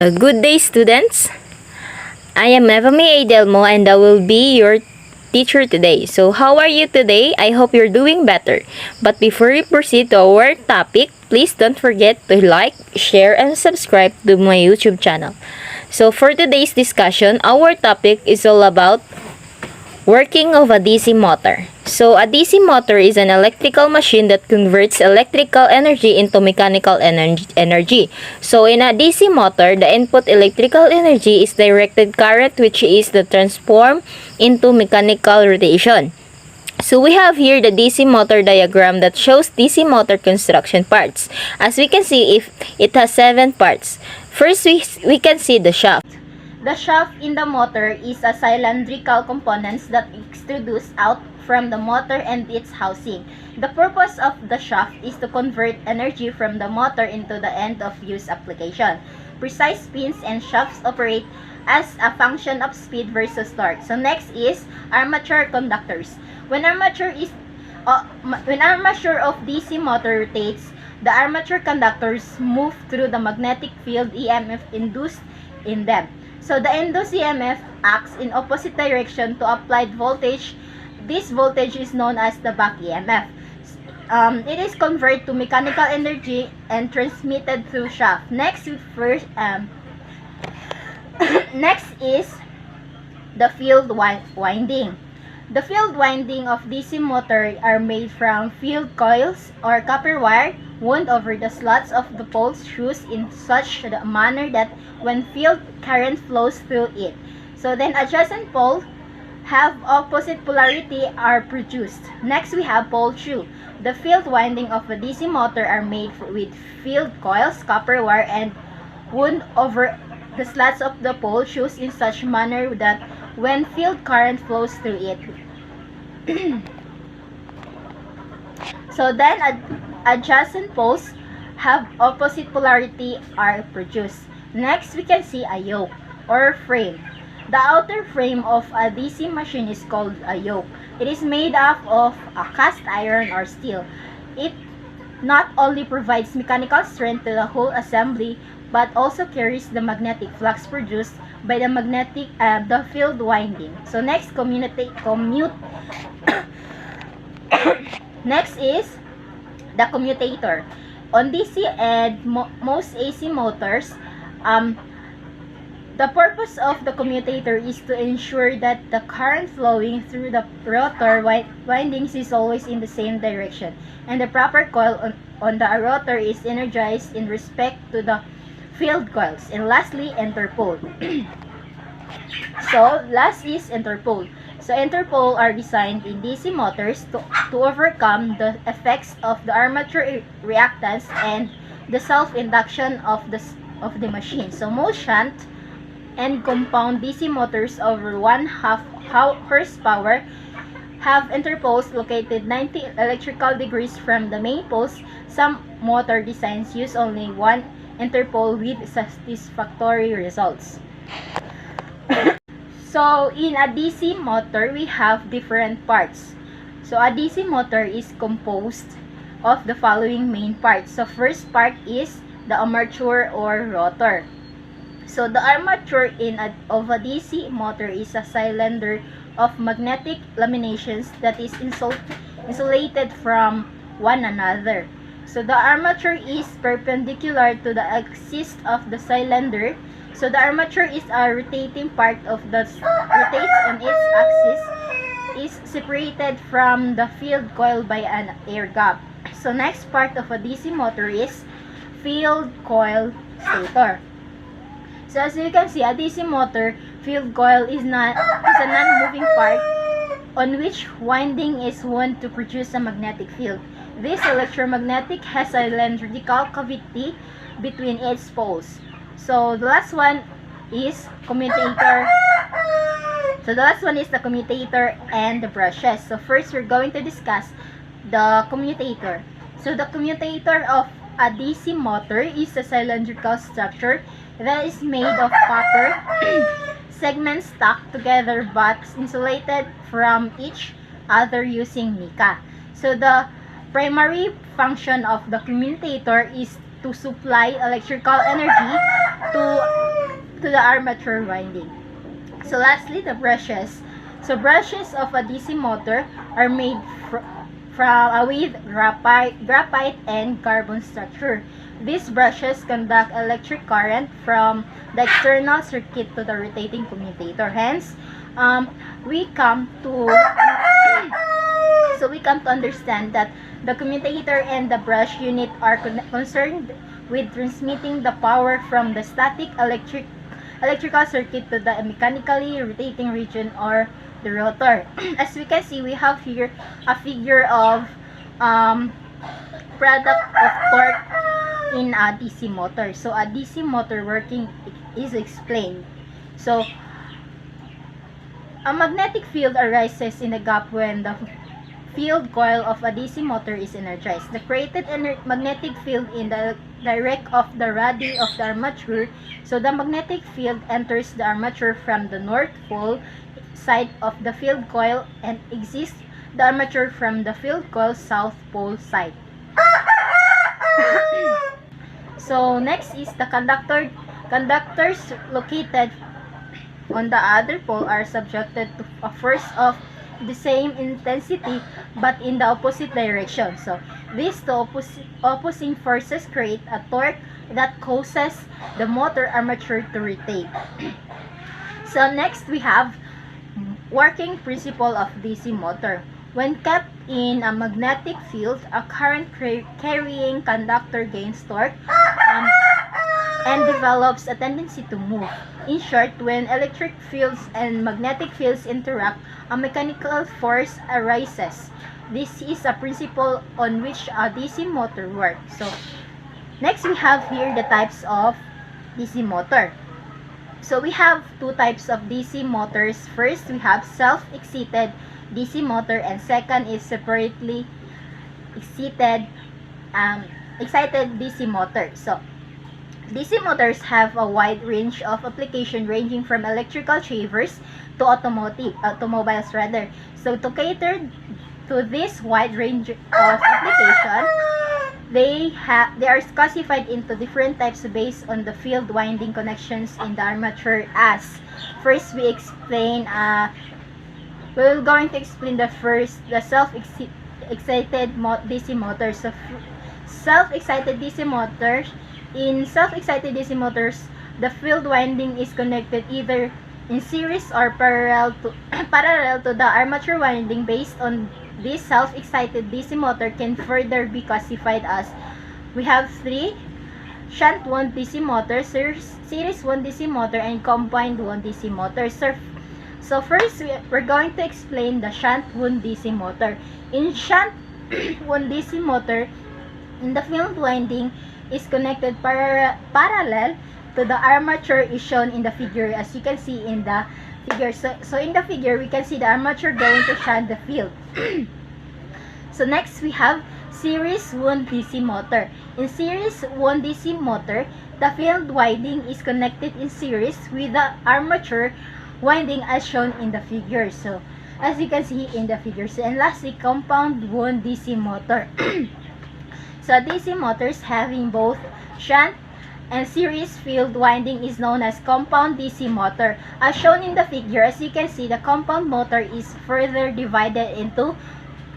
Good day, students. I am Evami Adelmo and I will be your teacher today. So, how are you today? I hope you're doing better. But before we proceed to our topic, please don't forget to like, share, and subscribe to my YouTube channel. So, for today's discussion, our topic is all about working of a DC motor. So, a DC motor is an electrical machine that converts electrical energy into mechanical energy. So, in a DC motor, the input electrical energy is directed current, which is the transform into mechanical rotation. So we have here the DC motor diagram that shows DC motor construction parts. As we can see, if it has 7 parts. First, we can see the shaft. The shaft in the motor is a cylindrical components that extrudes out from the motor and its housing. The purpose of the shaft is to convert energy from the motor into the end-of-use application. Precise pins and shafts operate as a function of speed versus torque. So next is armature conductors. When armature of DC motor rotates, the armature conductors move through the magnetic field EMF induced in them. So the induced EMF acts in opposite direction to applied voltage. This voltage is known as the back EMF. It is converted to mechanical energy and transmitted through shaft. Next is the field winding. The field winding of DC motor are made from field coils or copper wire wound over the slots of the poles shoes in such a manner that when field current flows through it. So then adjacent poles have opposite polarity are produced. Next we have pole shoe. The field winding of a DC motor are made with field coils, copper wire, and wound over the slats of the pole shoes in such manner that when field current flows through it. So then adjacent poles have opposite polarity are produced. Next we can see a yoke or frame. The outer frame of a DC machine is called a yoke. It is made up of a cast iron or steel. It not only provides mechanical strength to the whole assembly but also carries the magnetic flux produced by the field winding. So next next is the commutator. On DC and most AC motors, the purpose of the commutator is to ensure that the current flowing through the rotor windings is always in the same direction, and the proper coil on the rotor is energized in respect to the field coils. And lastly, interpole. So, last is interpole. So, interpole are designed in DC motors to overcome the effects of the armature reactance and the self-induction of the machine. So, most shunt and compound DC motors over 1/2 horsepower have interpoles located 90 electrical degrees from the main poles. Some motor designs use only one interpole with satisfactory results. So, in a DC motor, we have different parts. So, a DC motor is composed of the following main parts. So, first part is the armature or rotor. So, the armature of a DC motor is a cylinder of magnetic laminations that is insulated from one another. So, the armature is perpendicular to the axis of the cylinder. So, the armature is a rotating part of the rotates on its axis, is separated from the field coil by an air gap. So, next part of a DC motor is field coil stator. So, as you can see, a DC motor field coil is a non-moving part on which winding is wound to produce a magnetic field. This electromagnetic has a cylindrical cavity between its poles. So, the last one is commutator. So, the last one is the commutator and the brushes. So, first we're going to discuss the commutator. So, the commutator of a DC motor is a cylindrical structure that is made of copper segments stuck together but insulated from each other using mica. So, the primary function of the commutator is to supply electrical energy to to the armature winding. So lastly, the brushes. So brushes of a DC motor are made with graphite and carbon structure. These brushes conduct electric current from the external circuit to the rotating commutator. Hence, we come to understand that the commutator and the brush unit are concerned with transmitting the power from the static electrical circuit to the mechanically rotating region or the rotor. As we can see, we have here a figure of product of torque in a DC motor. So a DC motor working is explained. So a magnetic field arises in the gap when the field coil of a DC motor is energized. The created magnetic field in the direct of the radii of the armature. So the magnetic field enters the armature from the north pole side of the field coil and exits the armature from the field coil south pole side. So next is the conductor. Conductors located on the other pole are subjected to a force of the same intensity but in the opposite direction. So these two opposing forces create a torque that causes the motor armature to rotate. So next we have working principle of DC motor. When kept in a magnetic field, a current carrying conductor gains torque and develops a tendency to move. In short, when electric fields and magnetic fields interact, a mechanical force arises. This is a principle on which a DC motor works. So, next we have here the types of DC motor. So, we have two types of DC motors. First, we have self-excited DC motor, and second is separately excited DC motor. So, DC motors have a wide range of application ranging from electrical shavers to automobiles rather. So to cater to this wide range of application, they are classified into different types based on the field winding connections in the armature. As first we explain we're going to explain the self-excited DC motors. So self-excited DC motors. In self-excited DC motors, the field winding is connected either in series or parallel to the armature winding. Based on this, self-excited DC motor can further be classified as we have three: shunt wound DC motor, series wound DC motor, and combined wound DC motor. So first, we're going to explain the shunt wound DC motor. In shunt wound DC motor, in the field winding is connected parallel to the armature is shown in the figure, as you can see in the figure. So in the figure, we can see the armature going to shunt the field. So next, we have series wound DC motor. In series wound DC motor, the field winding is connected in series with the armature winding as shown in the figure. So as you can see in the figure. So, and lastly, compound wound DC motor. So DC motors having both shunt and series field winding is known as compound DC motor. As shown in the figure, as you can see, the compound motor is further divided into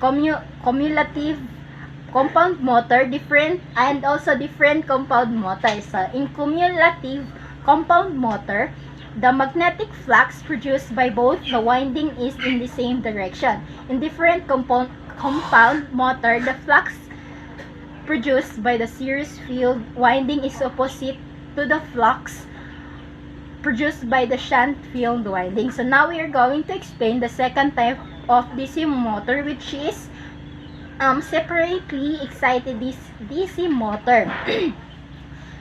cumulative compound motor, different compound motors. So in cumulative compound motor, the magnetic flux produced by both the winding is in the same direction. In different compound motor, the flux produced by the series field winding is opposite to the flux produced by the shunt field winding. So now we are going to explain the second type of DC motor, which is separately excited DC motor.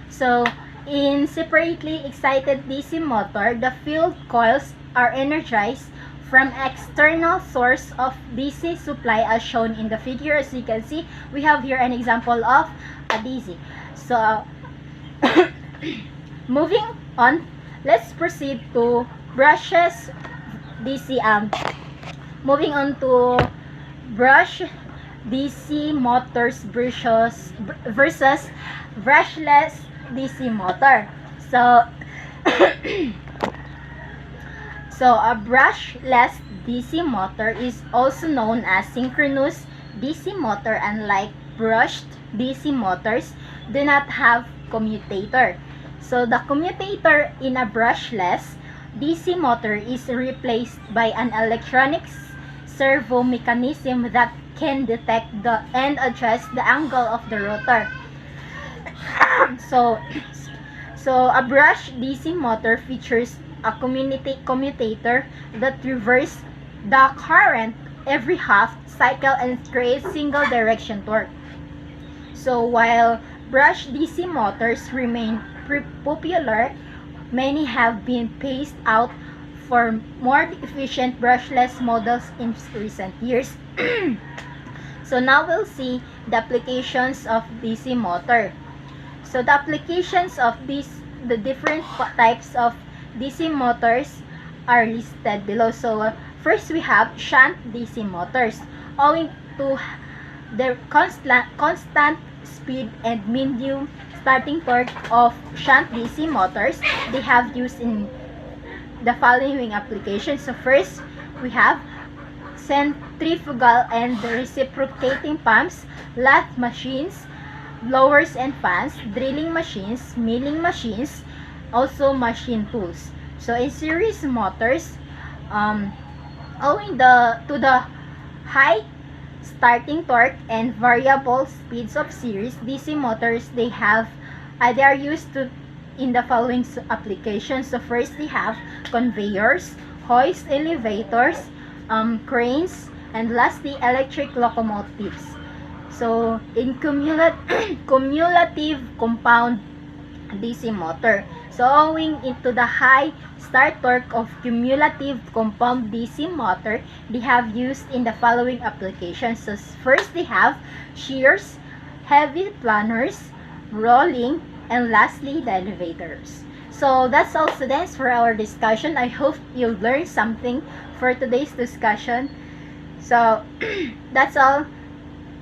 So in separately excited DC motor, the field coils are energized from external source of DC supply as shown in the figure. As you can see, we have here an example of a DC. So moving on, let's proceed to brushes DC. Moving on to brush DC motors versus brushless DC motor. So So a brushless DC motor is also known as synchronous DC motor. Unlike brushed DC motors, do not have commutator. So the commutator in a brushless DC motor is replaced by an electronic servo mechanism that can detect and adjust the angle of the rotor. So a brush DC motor features a commutator that reverses the current every half cycle and creates single direction torque. So while brush DC motors remain popular, many have been phased out for more efficient brushless models in recent years. So now we'll see the applications of DC motor. So the applications of the different types of DC motors are listed below. So first we have shunt DC motors. Owing to their constant speed and medium starting torque of shunt DC motors, they have used in the following applications. So first we have centrifugal and reciprocating pumps, lathe machines, blowers and fans, drilling machines, milling machines, also machine tools. So in series motors, owing to the high starting torque and variable speeds of series DC motors, they are used in the following applications. So first they have conveyors, hoist elevators, cranes, and lastly electric locomotives. So in cumulative compound DC motor. So owing into the high start torque of cumulative compound DC motor, they have used in the following applications. So first they have shears, heavy planners, rolling, and lastly the elevators. So that's all, students, for our discussion. I hope you learned something for today's discussion. So that's all.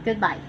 Goodbye.